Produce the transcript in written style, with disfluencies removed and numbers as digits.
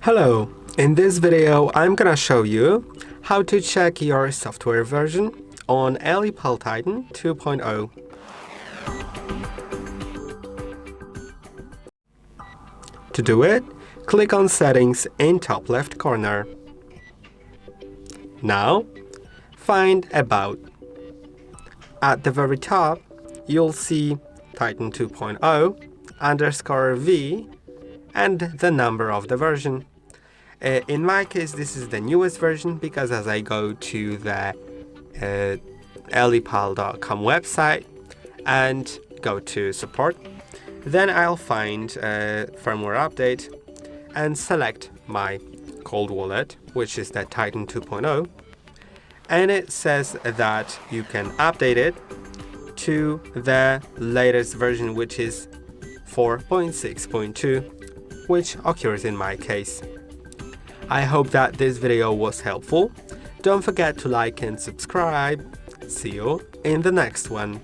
Hello, in this video I'm gonna show you how to check your software version on Ellipal Titan 2.0. To do it, click on Settings in top left corner. Now, find About. At the very top, you'll see Titan 2.0_V and the number of the version. In my case, this is the newest version because as I go to the ellipal.com website and go to support, then I'll find firmware update and select my cold wallet, which is the Titan 2.0, and it says that you can update it to the latest version, which is 4.6.2, which occurs in my case. I hope that this video was helpful. Don't forget to like and subscribe. See you in the next one.